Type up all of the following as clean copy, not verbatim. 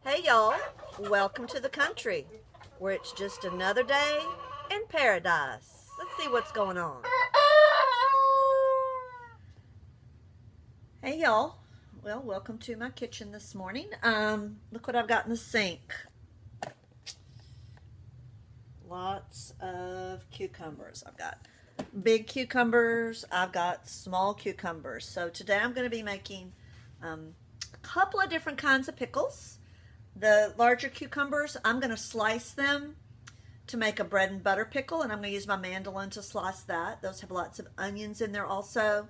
Hey y'all, welcome to the country where it's just another day in paradise. Let's see what's going on. Hey y'all, well, welcome to my kitchen this morning. Look what I've got in the sink. Lots of cucumbers. I've got big cucumbers, I've got small cucumbers. So today I'm going to be making a couple of different kinds of pickles. The larger cucumbers, I'm going to slice them to make a bread and butter pickle, and I'm going to use my mandolin to slice that. Those have lots of onions in there also.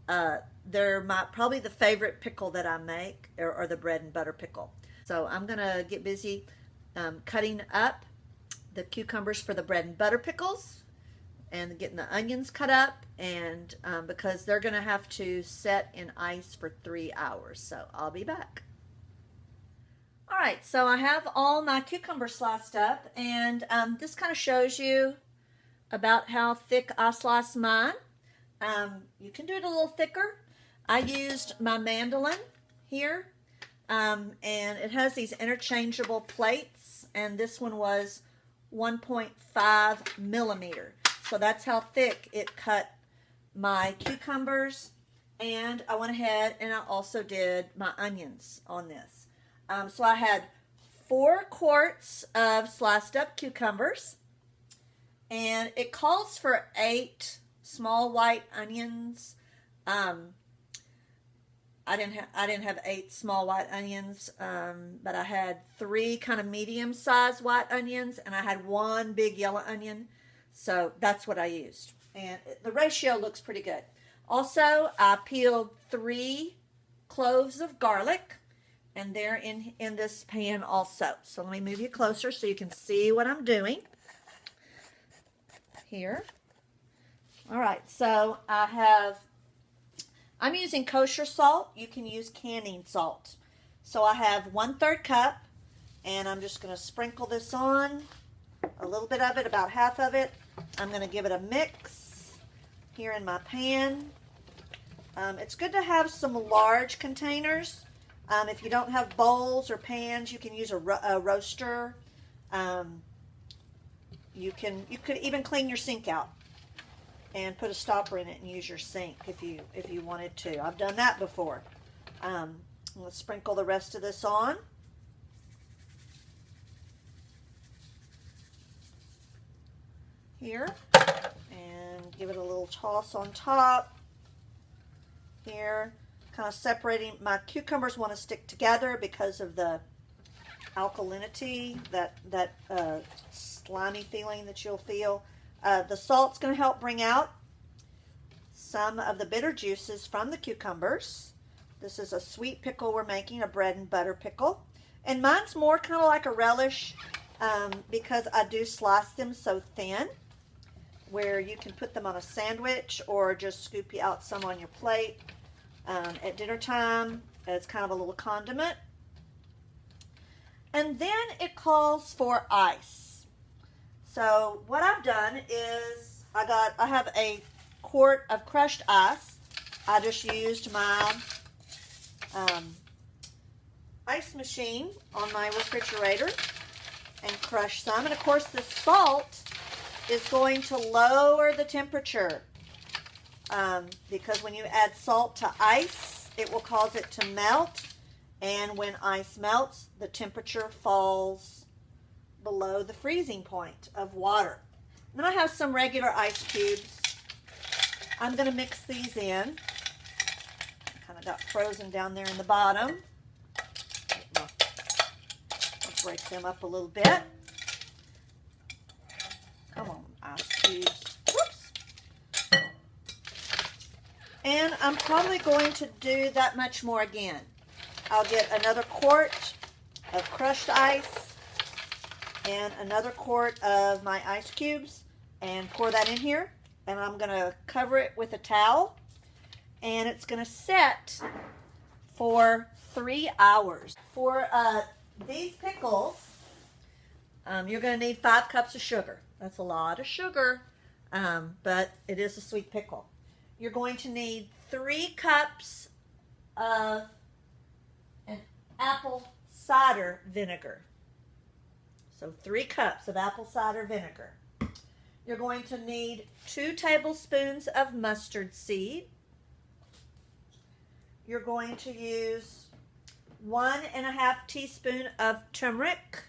They're probably the favorite pickle that I make, or the bread and butter pickle. So I'm going to get busy cutting up the cucumbers for the bread and butter pickles and getting the onions cut up, and because they're going to have to set in ice for 3 hours. So I'll be back. All right, so I have all my cucumbers sliced up, and this kind of shows you about how thick I slice mine. You can do it a little thicker. I used my mandolin here, and it has these interchangeable plates, and this one was 1.5 millimeter. So that's how thick it cut my cucumbers, and I went ahead and I also did my onions on this. So I had 4 quarts of sliced up cucumbers, and it calls for 8 small white onions. I didn't have 8 small white onions, but I had 3 kind of medium-sized white onions, and I had 1 big yellow onion. So that's what I used, and the ratio looks pretty good. Also, I peeled 3 cloves of garlic, and they're in this pan also. So let me move you closer so you can see what I'm doing here. All right, so I'm using kosher salt. You can use canning salt. So I have 1/3 cup, and I'm just going to sprinkle this on, a little bit of it, about half of it. I'm going to give it a mix here in my pan. It's good to have some large containers. If you don't have bowls or pans, you can use a roaster. You could even clean your sink out and put a stopper in it and use your sink if you wanted to. I've done that before. Let's sprinkle the rest of this on. Here, and give it a little toss on top. Here, kind of separating. My cucumbers want to stick together because of the alkalinity, that slimy feeling that you'll feel. The salt's going to help bring out some of the bitter juices from the cucumbers. This is a sweet pickle we're making, a bread and butter pickle. And mine's more kind of like a relish because I do slice them so thin, where you can put them on a sandwich or just scoop out some on your plate at dinner time as kind of a little condiment. And then it calls for ice. So what I've done is I have a quart of crushed ice. I just used my ice machine on my refrigerator and crushed some. And of course, the salt is going to lower the temperature because when you add salt to ice, it will cause it to melt, and when ice melts, the temperature falls below the freezing point of water. Then I have some regular ice cubes. I'm going to mix these in. Kind of got frozen down there in the bottom. I'll break them up a little bit. Come on, ice cubes. Whoops. And I'm probably going to do that much more again. I'll get another quart of crushed ice and another quart of my ice cubes and pour that in here. And I'm going to cover it with a towel. And it's going to set for 3 hours. For these pickles, you're going to need 5 cups of sugar. That's a lot of sugar, but it is a sweet pickle. You're going to need 3 cups of an apple cider vinegar. So 3 cups of apple cider vinegar. You're going to need 2 tablespoons of mustard seed. You're going to use 1½ teaspoon of turmeric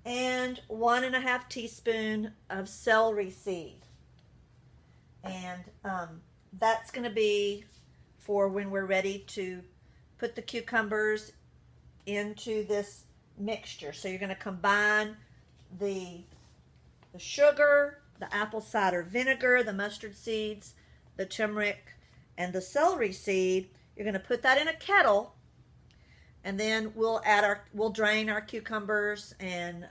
and 1½ teaspoon of celery seed. And that's going to be for when we're ready to put the cucumbers into this mixture. So you're going to combine the sugar, the apple cider vinegar, the mustard seeds, the turmeric, and the celery seed. You're going to put that in a kettle, and then we'll drain our cucumbers and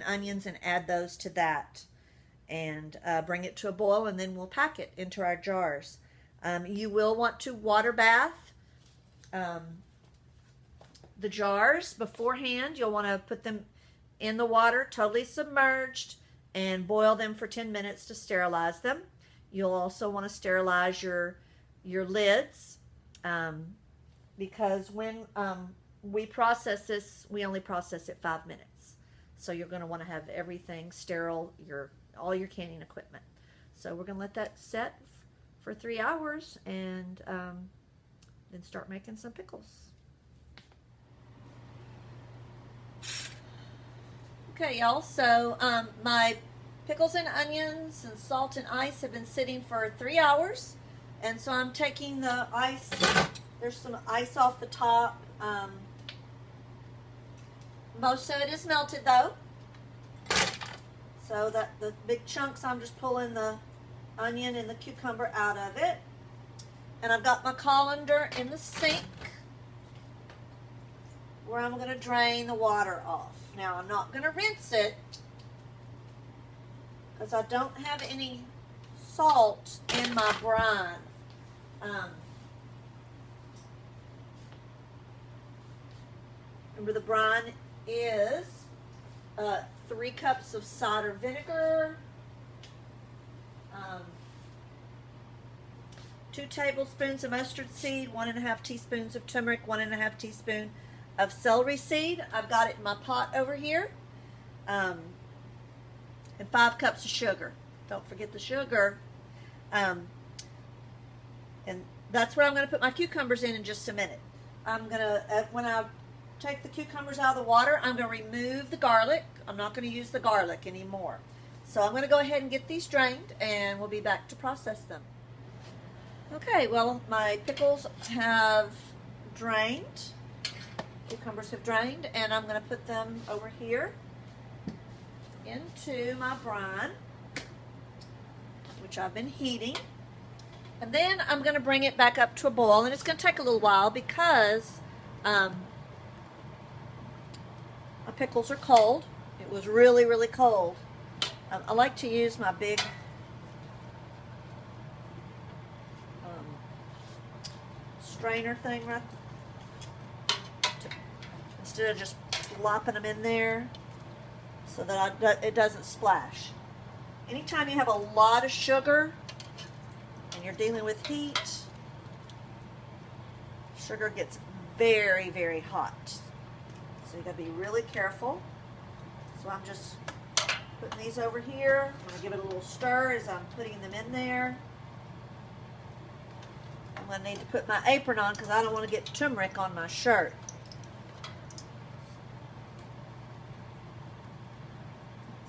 onions and add those to that, and bring it to a boil, and then we'll pack it into our jars. You will want to water bath the jars beforehand. You'll want to put them in the water, totally submerged, and boil them for 10 minutes to sterilize them. You'll also want to sterilize your lids, because when we process this, we only process it 5 minutes. So you're going to want to have everything sterile, all your canning equipment. So we're going to let that set for 3 hours, and then start making some pickles. Okay, y'all, so my pickles and onions and salt and ice have been sitting for 3 hours, and so I'm taking the ice. There's some ice off the top. Most of it is melted though, so that the big chunks, I'm just pulling the onion and the cucumber out of it. And I've got my colander in the sink where I'm going to drain the water off. Now, I'm not going to rinse it because I don't have any salt in my brine. Remember, the brine is 3 cups of cider vinegar, 2 tablespoons of mustard seed, 1½ teaspoons of turmeric, 1½ teaspoon of celery seed. I've got it in my pot over here. And 5 cups of sugar. Don't forget the sugar. And that's where I'm going to put my cucumbers in just a minute. I'm going to, when I take the cucumbers out of the water, I'm going to remove the garlic. I'm not going to use the garlic anymore. So I'm going to go ahead and get these drained, and we'll be back to process them. Okay, well, my pickles have drained. Cucumbers have drained, and I'm going to put them over here into my brine, which I've been heating. And then I'm going to bring it back up to a boil, and it's going to take a little while because my pickles are cold. It was really, really cold. I like to use my big strainer thing right instead of just plopping them in there so that it doesn't splash. Anytime you have a lot of sugar and you're dealing with heat, sugar gets very, very hot. So you got to be really careful. So I'm just putting these over here. I'm going to give it a little stir as I'm putting them in there. I'm going to need to put my apron on because I don't want to get turmeric on my shirt.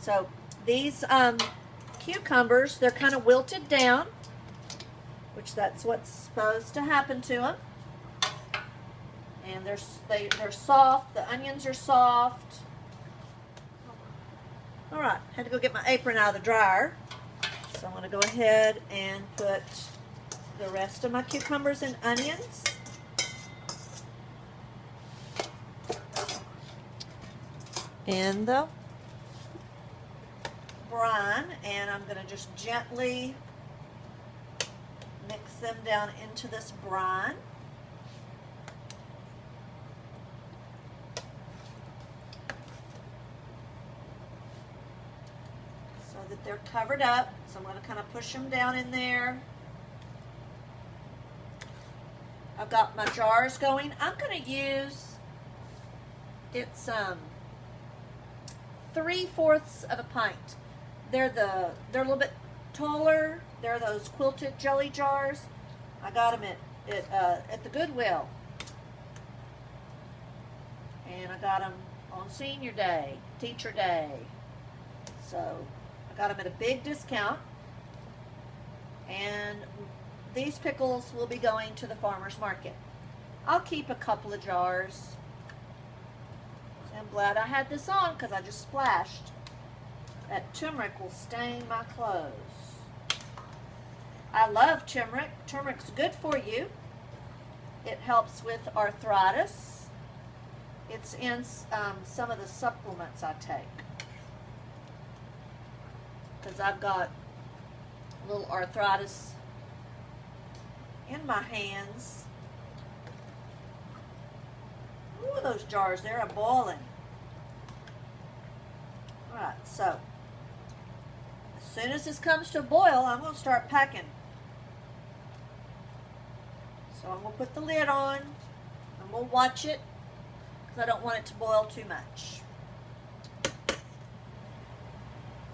So these cucumbers, they're kind of wilted down, which that's what's supposed to happen to them. And they're soft. The onions are soft. All right, had to go get my apron out of the dryer. So I'm going to go ahead and put the rest of my cucumbers and onions in the brine, and I'm going to just gently mix them down into this brine. So that they're covered up. So I'm going to kind of push them down in there. I've got my jars going. I'm going to use, it's 3/4 of a pint. They're a little bit taller. They're those quilted jelly jars. I got them at the Goodwill. And I got them on Senior Day, Teacher Day. So I got them at a big discount. And these pickles will be going to the farmer's market. I'll keep a couple of jars. I'm glad I had this on because I just splashed. That turmeric will stain my clothes. I love turmeric. Turmeric's good for you. It helps with arthritis. It's in some of the supplements I take. Because I've got a little arthritis in my hands. Ooh, those jars, they're boiling. Alright, so as soon as this comes to a boil, I'm going to start packing. So I'm going to put the lid on and we'll watch it because I don't want it to boil too much.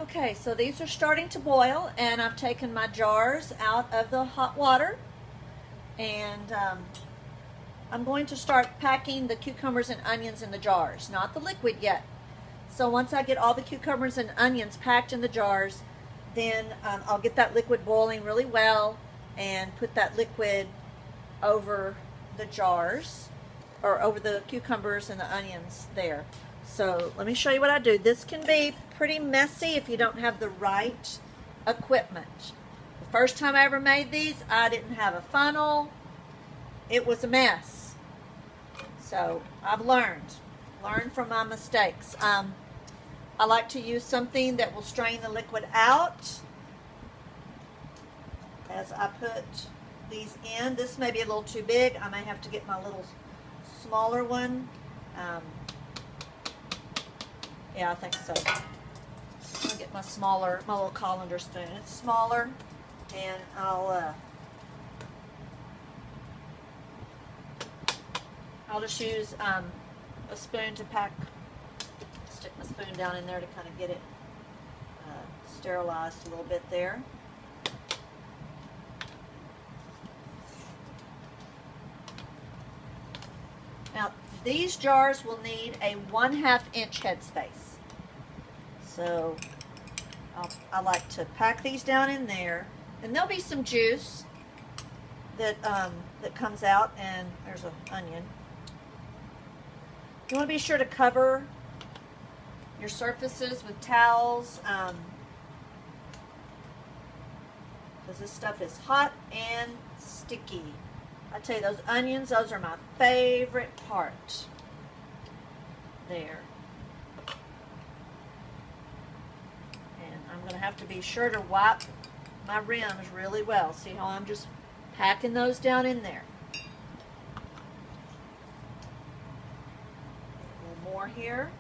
Okay, so these are starting to boil and I've taken my jars out of the hot water and I'm going to start packing the cucumbers and onions in the jars, not the liquid yet. So once I get all the cucumbers and onions packed in the jars, then I'll get that liquid boiling really well and put that liquid over the jars or over the cucumbers and the onions there. So let me show you what I do. This can be pretty messy if you don't have the right equipment. The first time I ever made these, I didn't have a funnel. It was a mess. So I've learned from my mistakes. I like to use something that will strain the liquid out as I put these in. This may be a little too big. I may have to get my little smaller one. Yeah, I think so. I'll get my little colander spoon. It's smaller, and I'll just use a spoon to pack. Stick my spoon down in there to kind of get it sterilized a little bit there. Now, these jars will need a 1/2 inch headspace. So I like to pack these down in there, and there'll be some juice that comes out, and there's an onion. You want to be sure to cover your surfaces with towels because this stuff is hot and sticky. I tell you, those onions, those are my favorite part. There. And I'm going to have to be sure to wipe my rims really well. See how I'm just packing those down in there. A little more here.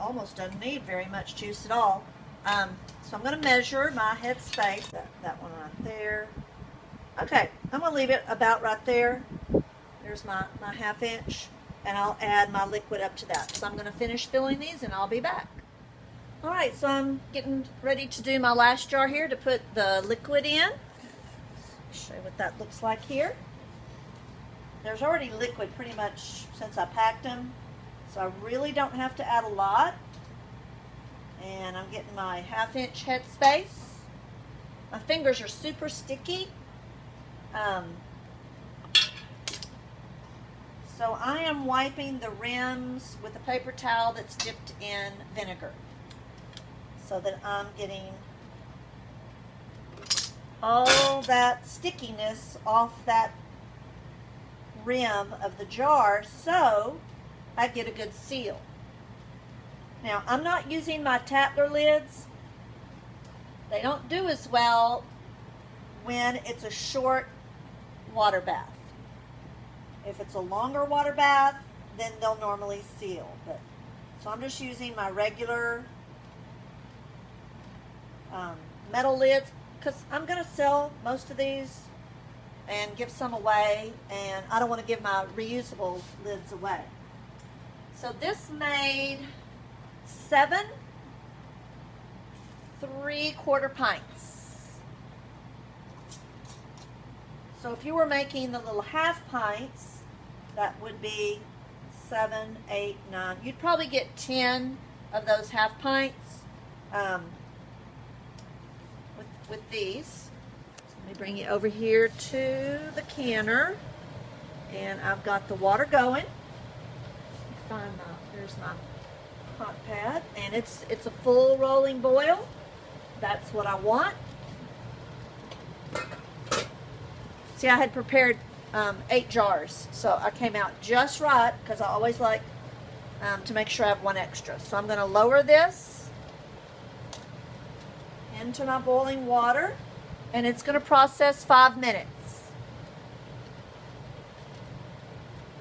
Almost doesn't need very much juice at all. So I'm going to measure my headspace. That one right there. Okay, I'm going to leave it about right there. There's my 1/2 inch, and I'll add my liquid up to that. So I'm going to finish filling these, and I'll be back. All right, so I'm getting ready to do my last jar here to put the liquid in. Show you what that looks like here. There's already liquid pretty much since I packed them. So I really don't have to add a lot. And I'm getting my 1/2 inch headspace. My fingers are super sticky. So I am wiping the rims with a paper towel that's dipped in vinegar so that I'm getting all that stickiness off that rim of the jar so I get a good seal. Now, I'm not using my Tatler lids. They don't do as well when it's a short water bath. If it's a longer water bath, than they'll normally seal. But so I'm just using my regular metal lids because I'm going to sell most of these and give some away, and I don't want to give my reusable lids away. So this made 7 3/4 pints. So if you were making the little half pints, that would be 7, 8, 9. You'd probably get 10 of those half pints with these. So let me bring you over here to the canner, and I've got the water going. There's my hot pad, and it's a full rolling boil. That's what I want. See, I had prepared 8 jars, so I came out just right because I always like to make sure I have 1 extra. So I'm going to lower this into my boiling water, and it's going to process 5 minutes.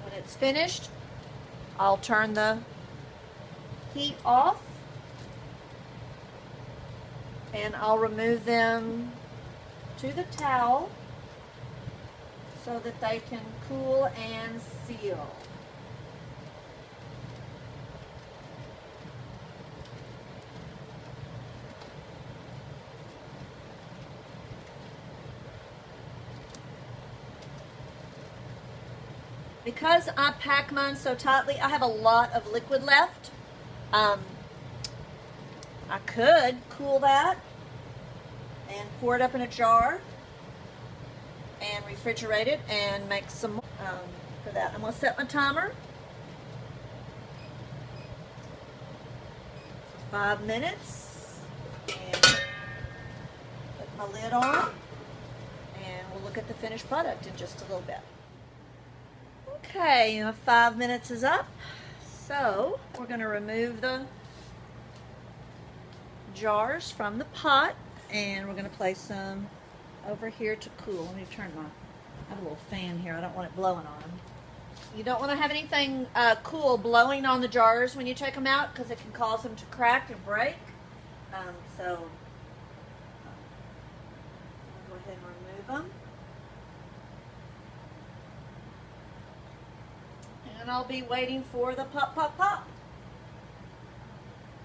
When it's finished, I'll turn the heat off, and I'll remove them to the towel so that they can cool and seal. Because I pack mine so tightly, I have a lot of liquid left. I could cool that and pour it up in a jar and refrigerate it and make some more for that. I'm going to set my timer for 5 minutes and put my lid on, and we'll look at the finished product in just a little bit. Okay, 5 minutes is up, so we're going to remove the jars from the pot, and we're going to place them over here to cool. Let me turn I have a little fan here. I don't want it blowing on them. You don't want to have anything cool blowing on the jars when you take them out because it can cause them to crack and break. So I'll go ahead and remove them. And I'll be waiting for the pop, pop, pop.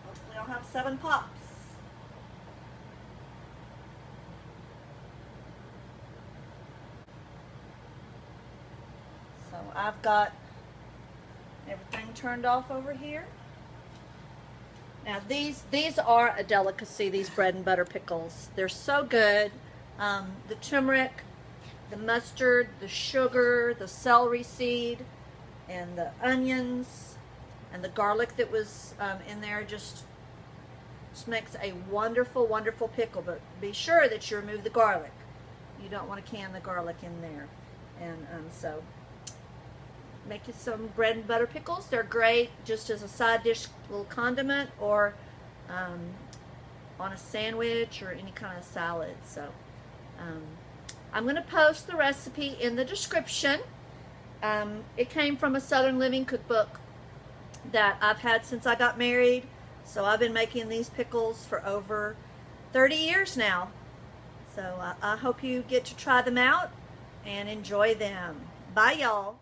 Hopefully I'll have 7 pops. So I've got everything turned off over here. Now these are a delicacy, these bread and butter pickles. They're so good. The turmeric, the mustard, the sugar, the celery seed, and the onions, and the garlic that was in there just makes a wonderful, wonderful pickle. But be sure that you remove the garlic. You don't want to can the garlic in there. And so make you some bread and butter pickles. They're great just as a side dish, little condiment, or on a sandwich or any kind of salad. So I'm going to post the recipe in the description. It came from a Southern Living cookbook that I've had since I got married. So I've been making these pickles for over 30 years now. So I hope you get to try them out and enjoy them. Bye, y'all.